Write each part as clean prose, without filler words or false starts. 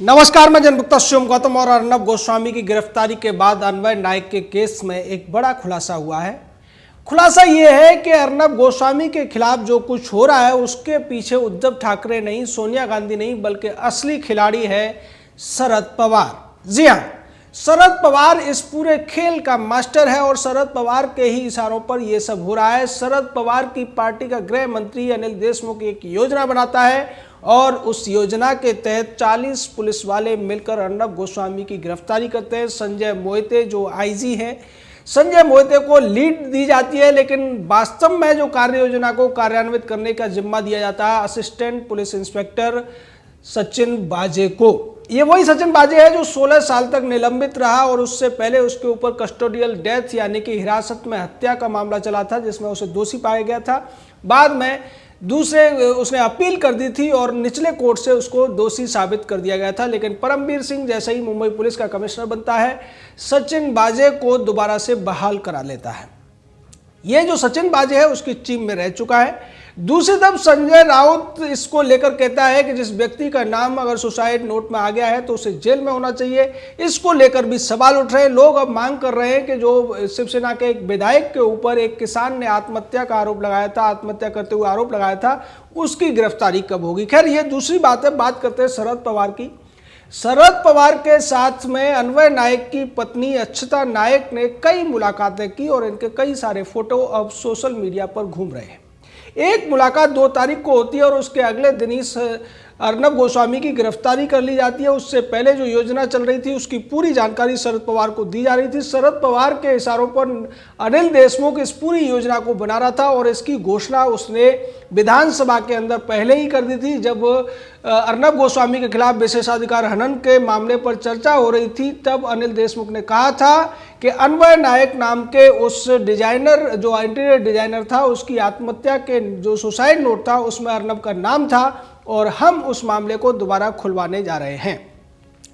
नमस्कार, मैं जनभुक्ता शिवम गौतम। और अर्नब गोस्वामी की गिरफ्तारी के बाद अन्वय नायक के केस में एक बड़ा खुलासा हुआ है। खुलासा यह है कि अर्नब गोस्वामी के खिलाफ जो कुछ हो रहा है उसके पीछे उद्धव ठाकरे नहीं, सोनिया गांधी नहीं, बल्कि असली खिलाड़ी है शरद पवार। जी हाँ, शरद पवार इस पूरे खेल का मास्टर है और शरद पवार के ही इशारों पर यह सब हो रहा है। शरद पवार की पार्टी का गृह मंत्री अनिल देशमुख एक योजना बनाता है और उस योजना के तहत 40 पुलिस वाले मिलकर अर्नब गोस्वामी की गिरफ्तारी करते हैं। संजय मोहिते जो आईजी हैं, संजय मोहिते को लीड दी जाती है, लेकिन वास्तव में जो कार्य योजना को कार्यान्वित करने का जिम्मा दिया जाता है असिस्टेंट पुलिस इंस्पेक्टर सचिन बाजे को। ये वही सचिन बाजे है जो 16 साल तक निलंबित रहा और उससे पहले उसके ऊपर कस्टोडियल डेथ यानी कि हिरासत में हत्या का मामला चला था, जिसमें उसे दोषी पाया गया था। बाद में उसने अपील कर दी थी और निचले कोर्ट से उसको दोषी साबित कर दिया गया था। लेकिन परमबीर सिंह जैसे ही मुंबई पुलिस का कमिश्नर बनता है, सचिन बाजे को दोबारा से बहाल करा लेता है। ये जो सचिन बाजे है उसकी टीम में रह चुका है। दूसरी तरफ संजय राउत इसको लेकर कहता है कि जिस व्यक्ति का नाम अगर सुसाइड नोट में आ गया है तो उसे जेल में होना चाहिए। इसको लेकर भी सवाल उठ रहे हैं। लोग अब मांग कर रहे हैं कि जो शिवसेना के एक विधायक के ऊपर एक किसान ने आत्महत्या का आरोप लगाया था, आत्महत्या करते हुए आरोप लगाया था, उसकी गिरफ्तारी कब होगी। खैर, ये दूसरी बात है। बात करते हैं शरद पवार की। शरद पवार के साथ में अन्वय नायक की पत्नी अक्षता नायक ने कई मुलाकातें की और इनके कई सारे फोटो अब सोशल मीडिया पर घूम रहे हैं। एक मुलाकात 2 तारीख को होती है और उसके अगले दिन ही अर्नब गोस्वामी की गिरफ्तारी कर ली जाती है। उससे पहले जो योजना चल रही थी उसकी पूरी जानकारी शरद पवार को दी जा रही थी। शरद पवार के इशारों पर अनिल देशमुख इस पूरी योजना को बना रहा था और इसकी घोषणा उसने विधानसभा के अंदर पहले ही कर दी थी। जब अर्नब गोस्वामी के खिलाफ विशेषाधिकार हनन के मामले पर चर्चा हो रही थी, तब अनिल देशमुख ने कहा था कि अन्वय नायक नाम के उस डिजाइनर, जो इंटीरियर डिजाइनर था, उसकी आत्महत्या के जो सुसाइड नोट था उसमें अर्नब का नाम था और हम उस मामले को दोबारा खुलवाने जा रहे हैं।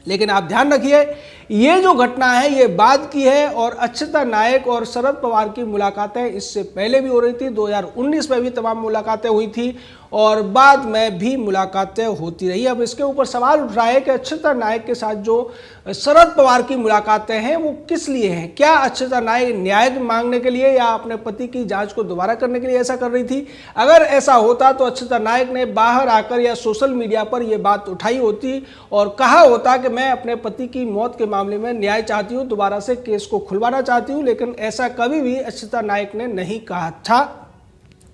लेकिन आप ध्यान रखिए, ये जो घटना है ये बाद की है और अक्षता नायक और शरद पवार की मुलाकातें इससे पहले भी हो रही थी। 2019 में भी तमाम मुलाकातें हुई थी और बाद में भी मुलाकातें होती रही। अब इसके ऊपर सवाल उठ रहा है कि अक्षता नायक के साथ जो शरद पवार की मुलाकातें हैं वो किस लिए हैं। क्या अक्षता नायक न्याय मांगने के लिए या अपने पति की जांच को दोबारा करने के लिए ऐसा कर रही थी? अगर ऐसा होता तो अक्षता नायक ने बाहर आकर या सोशल मीडिया पर यह बात उठाई होती और कहा होता कि मैं अपने पति की मौत के मामले में न्याय चाहती हूँ, दोबारा से केस को खुलवाना चाहती हूँ। लेकिन ऐसा कभी भी अक्षता नायक ने नहीं कहा था।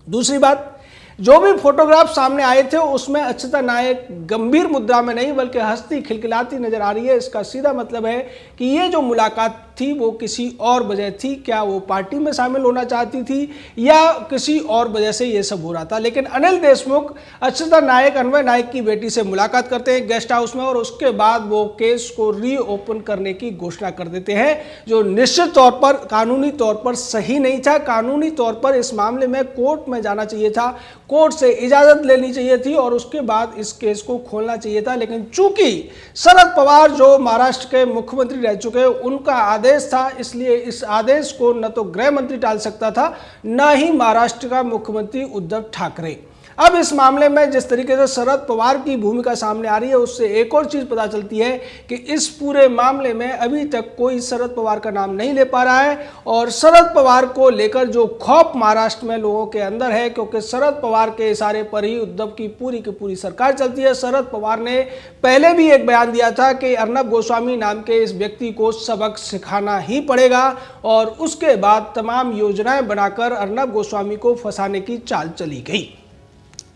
दूसरी बात, जो भी फोटोग्राफ सामने आए थे उसमें अक्षता नायक गंभीर मुद्रा में नहीं बल्कि हंसती खिलखिलाती नजर आ रही है। इसका सीधा मतलब है कि ये जो मुलाकात थी वो किसी और वजह थी। क्या वो पार्टी में शामिल होना चाहती थी या किसी और वजह से ये सब हो रहा था? लेकिन अनिल देशमुख अक्षता नायक अन्वय नायक की बेटी से मुलाकात करते हैं गेस्ट हाउस में और उसके बाद वो केस को रीओपन करने की घोषणा कर देते हैं, जो निश्चित तौर पर कानूनी तौर पर सही नहीं था। कानूनी तौर पर इस मामले में कोर्ट में जाना चाहिए था, कोर्ट से इजाजत लेनी चाहिए थी और उसके बाद इस केस को खोलना चाहिए था। लेकिन चूंकि शरद पवार जो महाराष्ट्र के मुख्यमंत्री रह चुके हैं, उनका आदेश था, इसलिए इस आदेश को न तो गृह मंत्री टाल सकता था न ही महाराष्ट्र का मुख्यमंत्री उद्धव ठाकरे। अब इस मामले में जिस तरीके से शरद पवार की भूमिका सामने आ रही है उससे एक और चीज पता चलती है कि इस पूरे मामले में अभी तक कोई शरद पवार का नाम नहीं ले पा रहा है और शरद पवार को लेकर जो खौफ महाराष्ट्र में लोगों के अंदर है, क्योंकि शरद पवार के इशारे पर ही उद्धव की पूरी सरकार चलती है। शरद पवार ने पहले भी एक बयान दिया था कि अर्नब गोस्वामी नाम के इस व्यक्ति को सबक सिखाना ही पड़ेगा और उसके बाद तमाम योजनाएं बनाकर अर्नब गोस्वामी को फंसाने की चाल चली गई।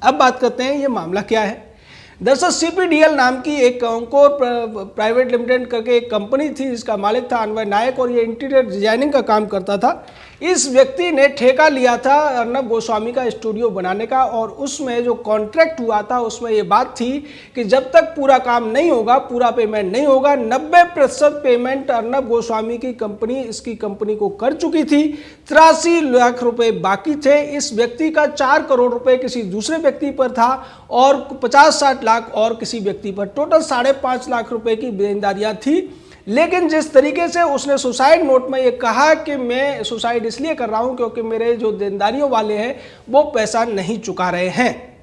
अब बात करते हैं ये मामला क्या है। दरअसल CPDL नाम की एक अंकोर प्राइवेट लिमिटेड करके एक कंपनी थी जिसका मालिक था अन्वय नायक और ये इंटीरियर डिजाइनिंग का काम करता था। इस व्यक्ति ने ठेका लिया था अर्नब गोस्वामी का स्टूडियो बनाने का और उसमें जो कॉन्ट्रैक्ट हुआ था उसमें ये बात थी कि जब तक पूरा काम नहीं होगा, पूरा पेमेंट नहीं होगा, 90% पेमेंट अर्नब गोस्वामी की कंपनी इसकी कंपनी को कर चुकी थी। 83 लाख रुपए बाकी थे। इस व्यक्ति का 4 करोड़ रुपए किसी दूसरे व्यक्ति पर था और 50-60 लाख और किसी व्यक्ति पर, टोटल 5.5 लाख रुपए की देनदारियां थी। लेकिन जिस तरीके से उसने सुसाइड नोट में ये कहा कि मैं सुसाइड इसलिए कर रहा हूं क्योंकि मेरे जो देनदारियों वाले हैं वो पैसा नहीं चुका रहे हैं,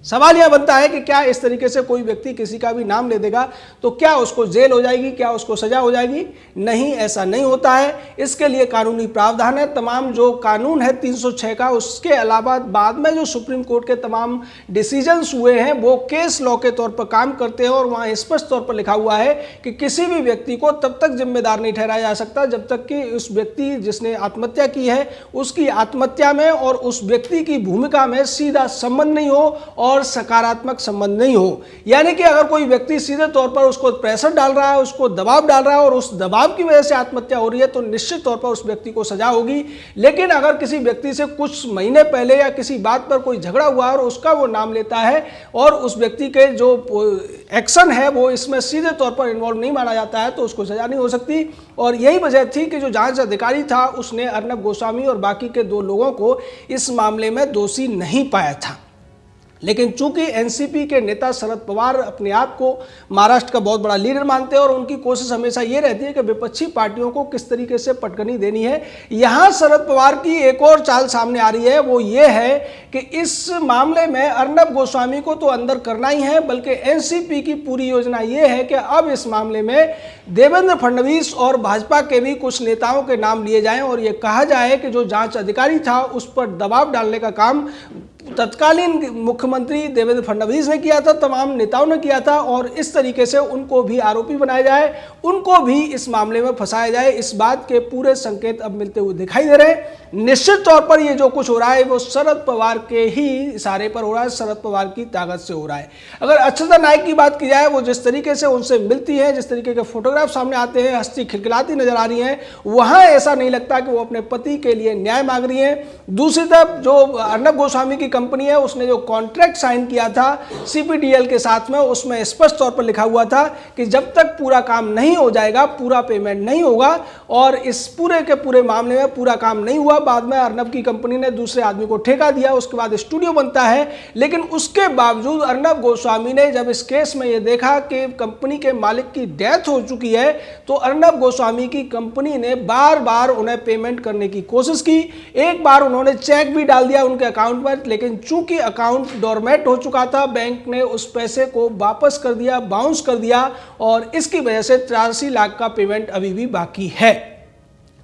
सवाल यह बनता है कि क्या इस तरीके से कोई व्यक्ति किसी का भी नाम ले देगा तो क्या उसको जेल हो जाएगी, क्या उसको सजा हो जाएगी? नहीं, ऐसा नहीं होता है। इसके लिए कानूनी प्रावधान है। तमाम जो कानून है 306 का, उसके अलावा बाद में जो सुप्रीम कोर्ट के तमाम डिसीजंस हुए हैं वो केस लॉ के तौर पर काम करते हैं और वहाँ स्पष्ट तौर पर लिखा हुआ है कि किसी भी व्यक्ति को तब तक जिम्मेदार नहीं ठहराया जा सकता जब तक कि उस व्यक्ति जिसने आत्महत्या की है उसकी आत्महत्या में और उस व्यक्ति की भूमिका में सीधा संबंध नहीं हो और सकारात्मक संबंध नहीं हो। यानी कि अगर कोई व्यक्ति सीधे तौर पर उसको प्रेशर डाल रहा है, उसको दबाव डाल रहा है और उस दबाव की वजह से आत्महत्या हो रही है तो निश्चित तौर पर उस व्यक्ति को सजा होगी। लेकिन अगर किसी व्यक्ति से कुछ महीने पहले या किसी बात पर कोई झगड़ा हुआ और उसका वो नाम लेता है और उस व्यक्ति के जो एक्शन है वो इसमें सीधे तौर पर इन्वॉल्व नहीं माना जाता है तो उसको सजा नहीं हो सकती। और यही वजह थी कि जो जांच अधिकारी था उसने अर्नब गोस्वामी और बाकी के 2 लोगों को इस मामले में दोषी नहीं पाया था। लेकिन चूंकि एनसीपी के नेता शरद पवार अपने आप को महाराष्ट्र का बहुत बड़ा लीडर मानते हैं और उनकी कोशिश हमेशा ये रहती है कि विपक्षी पार्टियों को किस तरीके से पटकनी देनी है, यहाँ शरद पवार की एक और चाल सामने आ रही है। वो ये है कि इस मामले में अर्नब गोस्वामी को तो अंदर करना ही है, बल्कि एनसीपी की पूरी योजना ये है कि अब इस मामले में देवेंद्र फडणवीस और भाजपा के भी कुछ नेताओं के नाम लिए जाएं और ये कहा जाए कि जो जांच अधिकारी था उस पर दबाव डालने का काम तत्कालीन मुख्यमंत्री देवेंद्र फडणवीस ने किया था, तमाम नेताओं ने किया था और इस तरीके से उनको भी आरोपी बनाया जाए, उनको भी इस मामले में फंसाया जाए। इस बात के पूरे संकेत अब मिलते हुए दिखाई दे रहे हैं। निश्चित तौर पर ये जो कुछ हो रहा है वो शरद पवार के ही इशारे पर हो रहा है, शरद पवार की ताकत से हो रहा है। अगर अक्षता नायक की बात की जाए, वो जिस तरीके से उनसे मिलती है, जिस तरीके के फोटोग्राफ सामने आते हैं, हंसती खिलखिलाती नजर आ रही हैं, वहां ऐसा नहीं लगता कि वो अपने पति के लिए न्याय मांग रही हैं। दूसरी तरफ जो अर्नब गोस्वामी की कंपनी है उसने जो कॉन्ट्रैक्ट साइन किया था सीपीडीएल के साथ में, उसमें स्पष्ट तौर पर लिखा हुआ था कि जब तक पूरा काम नहीं हो जाएगा पूरा पेमेंट नहीं होगा। और इस पूरे के पूरे मामले में पूरा काम नहीं हुआ। बाद में अर्नब की कंपनी ने दूसरे आदमी को ठेका दिया, उसके बाद स्टूडियो बनता है। लेकिन उसके बावजूद अर्नब गोस्वामी ने जब इस केस में यह देखा कि कंपनी के मालिक की डेथ हो चुकी है तो अर्नब गोस्वामी की कंपनी ने बार बार उन्हें पेमेंट करने की कोशिश की। एक बार उन्होंने चेक भी डाल दिया उनके अकाउंट में, लेकिन चूंकि अकाउंट डोरमेट हो चुका था, बैंक ने उस पैसे को वापस कर दिया, बाउंस कर दिया और इसकी वजह से 83 लाख का पेमेंट अभी भी बाकी है।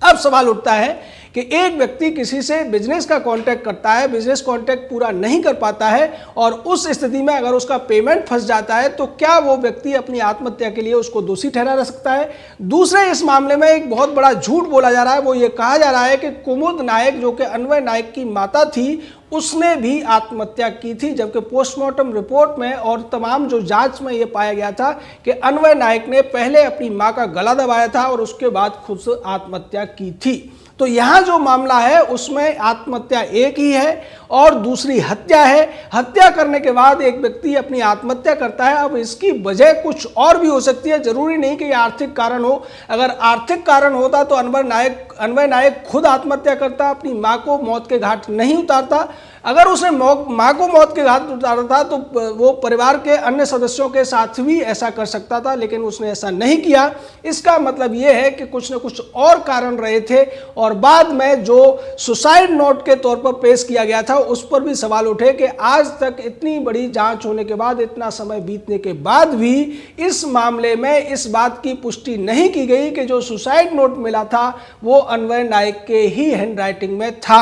अब सवाल उठता है कि एक व्यक्ति किसी से बिजनेस का कॉन्ट्रैक्ट करता है, बिजनेस कॉन्ट्रैक्ट पूरा नहीं कर पाता है और उस स्थिति में अगर उसका पेमेंट फंस जाता है तो क्या वो व्यक्ति अपनी आत्महत्या के लिए उसको दोषी ठहरा सकता है? दूसरे इस मामले में एक बहुत बड़ा झूठ बोला जा रहा है। वो ये कहा जा रहा है कि कुमुद नायक जो कि अन्वय नायक की माता थी उसने भी आत्महत्या की थी, जबकि पोस्टमार्टम रिपोर्ट में और तमाम जो जांच में यह पाया गया था कि अन्वय नायक ने पहले अपनी मां का गला दबाया था और उसके बाद खुद से आत्महत्या की थी। तो यहाँ जो मामला है उसमें आत्महत्या एक ही है और दूसरी हत्या है। हत्या करने के बाद एक व्यक्ति अपनी आत्महत्या करता है। अब इसकी वजह कुछ और भी हो सकती है, जरूरी नहीं कि आर्थिक कारण हो। अगर आर्थिक कारण होता तो अन्वय नायक खुद आत्महत्या करता, अपनी मां को मौत के घाट नहीं उतारता। अगर उसने मां को मौत के घाट उतारा था तो वो परिवार के अन्य सदस्यों के साथ भी ऐसा कर सकता था, लेकिन उसने ऐसा नहीं किया। इसका मतलब ये है कि कुछ न कुछ और कारण रहे थे और बाद में जो सुसाइड नोट के तौर पर पेश किया गया था उस पर भी सवाल उठे कि आज तक इतनी बड़ी जांच होने के बाद, इतना समय बीतने के बाद भी इस मामले में इस बात की पुष्टि नहीं की गई कि जो सुसाइड नोट मिला था वो अन्वय नायक के ही हैंडराइटिंग में था।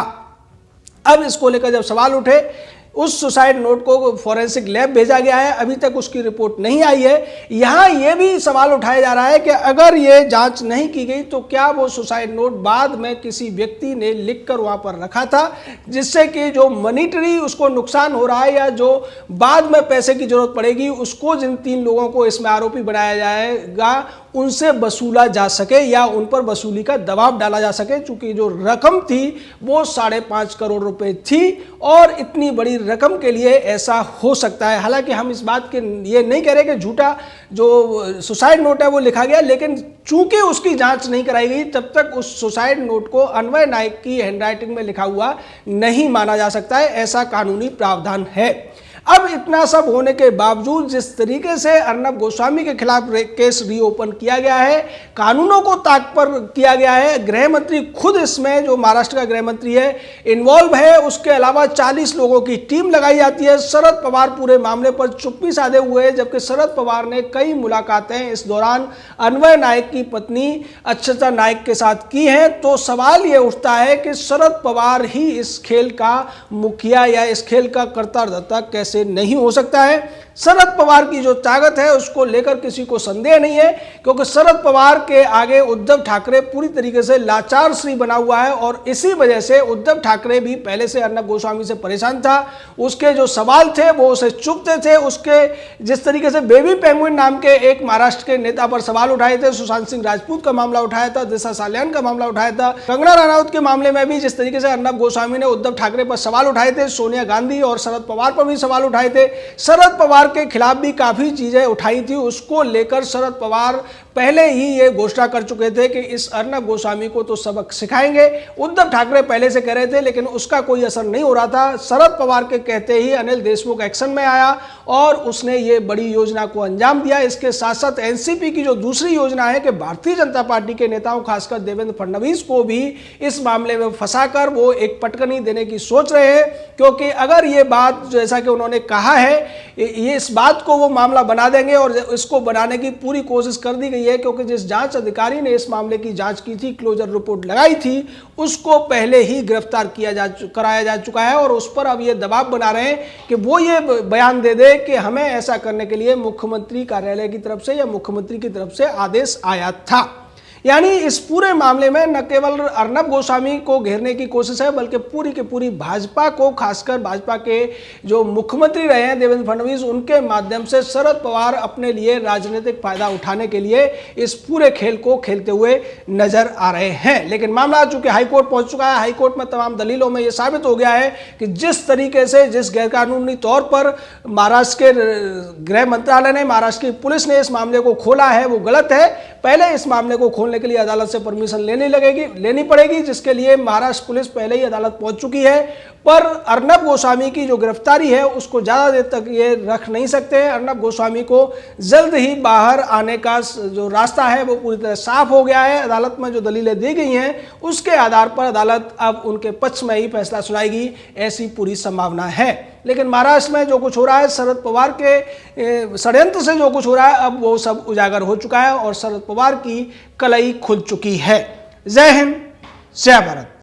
अब इसको लेकर जब सवाल उठे, उस सुसाइड नोट को फॉरेंसिक लैब भेजा गया है, अभी तक उसकी रिपोर्ट नहीं आई है। यहाँ ये भी सवाल उठाया जा रहा है कि अगर ये जांच नहीं की गई तो क्या वो सुसाइड नोट बाद में किसी व्यक्ति ने लिखकर वहाँ पर रखा था, जिससे कि जो मॉनिटरी उसको नुकसान हो रहा है या जो बाद में पैसे की जरूरत पड़ेगी उसको, जिन 3 लोगों को इसमें आरोपी बनाया जाएगा, उनसे वसूला जा सके या उन पर वसूली का दबाव डाला जा सके। चूंकि जो रकम थी वो 5.5 करोड़ रुपए थी और इतनी बड़ी रकम के लिए ऐसा हो सकता है। हालांकि हम इस बात के ये नहीं कह रहे कि झूठा जो सुसाइड नोट है वो लिखा गया, लेकिन चूंकि उसकी जांच नहीं कराई गई तब तक उस सुसाइड नोट को अन्वय नायक की हैंडराइटिंग में लिखा हुआ नहीं माना जा सकता है। ऐसा कानूनी प्रावधान है। अब इतना सब होने के बावजूद जिस तरीके से अर्नब गोस्वामी के खिलाफ केस रीओपन किया गया है, कानूनों को ताक पर किया गया है, गृह मंत्री खुद इसमें, जो महाराष्ट्र का गृह मंत्री है, इन्वॉल्व है, उसके अलावा 40 लोगों की टीम लगाई जाती है। शरद पवार पूरे मामले पर चुप्पी साधे हुए हैं, जबकि शरद पवार ने कई मुलाकातें इस दौरान अन्वय नायक की पत्नी अक्षता नायक के साथ की हैं। तो सवाल यह उठता है कि शरद पवार ही इस खेल का मुखिया या इस खेल का कर्ता धर्ता कैसे नहीं हो सकता है। शरद पवार की जो ताकत है उसको लेकर किसी को संदेह नहीं है, क्योंकि शरद पवार के आगे उद्धव ठाकरे पूरी तरीके से लाचार श्री बना हुआ है और इसी वजह से उद्धव ठाकरे भी पहले से अर्नब गोस्वामी से परेशान था। उसके जो सवाल थे वो उसे चुभते थे। उसके जिस तरीके से बेबी पेंगुइन नाम के एक महाराष्ट्र के नेता पर सवाल उठाए थे, सुशांत सिंह राजपूत का मामला उठाया था, दिशा सालियान का मामला उठाया था, कंगना रनौत के मामले में भी जिस तरीके से अर्नब गोस्वामी ने उद्धव ठाकरे पर सवाल उठाए थे, सोनिया गांधी और शरद पवार पर भी सवाल उठाए थे, शरद पवार के खिलाफ भी काफी चीजें उठाई थी। उसको लेकर शरद पवार पहले ही ये घोषणा कर चुके थे कि इस अर्नब गोस्वामी को तो सबक सिखाएंगे। उद्धव ठाकरे पहले से कह रहे थे, लेकिन उसका कोई असर नहीं हो रहा था। शरद पवार के कहते ही अनिल देशमुख एक्शन में आया और उसने ये बड़ी योजना को अंजाम दिया। इसके साथ साथ एनसीपी की जो दूसरी योजना है कि भारतीय जनता पार्टी के नेताओं, खासकर देवेंद्र फडणवीस को भी इस मामले में फंसाकर वो एक पटकनी देने की सोच रहे हैं, क्योंकि अगर ये बात जैसा कि उन्होंने कहा है, ये इस बात को वो मामला बना देंगे और इसको बनाने की पूरी कोशिश कर दी गई है, क्योंकि जिस जांच अधिकारी ने इस मामले की जांच की थी, क्लोजर रिपोर्ट लगाई थी, उसको पहले ही गिरफ्तार कराया जा चुका है और उस पर अब ये दबाव बना रहे हैं कि वो ये बयान दे दे कि हमें ऐसा करने के लिए मुख्यमंत्री कार्यालय की तरफ से या मुख्यमंत्री की तरफ से आदेश आया था। यानी इस पूरे मामले में न केवल अर्नब गोस्वामी को घेरने की कोशिश है, बल्कि पूरी की पूरी भाजपा को, खासकर भाजपा के जो मुख्यमंत्री रहे हैं देवेंद्र फडणवीस, उनके माध्यम से शरद पवार अपने लिए राजनीतिक फायदा उठाने के लिए इस पूरे खेल को खेलते हुए नजर आ रहे हैं। लेकिन मामला चूंकि हाईकोर्ट पहुंच चुका है, हाईकोर्ट में तमाम दलीलों में यह साबित हो गया है कि जिस तरीके से, जिस गैरकानूनी तौर पर महाराष्ट्र के गृह मंत्रालय ने, महाराष्ट्र की पुलिस ने इस मामले को खोला है, वो गलत है। पहले इस मामले को खोलने के लिए अदालत से परमिशन लेनी पड़ेगी, जिसके लिए महाराष्ट्र पुलिस पहले ही अदालत पहुंच चुकी है। पर अर्नब गोस्वामी की जो गिरफ्तारी है उसको ज्यादा देर तक ये रख नहीं सकते हैं। अर्नब गोस्वामी को जल्द ही बाहर आने का जो रास्ता है वो पूरी तरह साफ हो गया है। अदालत में जो दलीलें दी गई हैं उसके आधार पर अदालत अब उनके पक्ष में ही फैसला सुनाएगी, ऐसी पूरी संभावना है। लेकिन महाराष्ट्र में जो कुछ हो रहा है, शरद पवार के षड्यंत्र से जो कुछ हो रहा है, अब वो सब उजागर हो चुका है और शरद पवार की कलई खुल चुकी है। जय हिंद, जय भारत।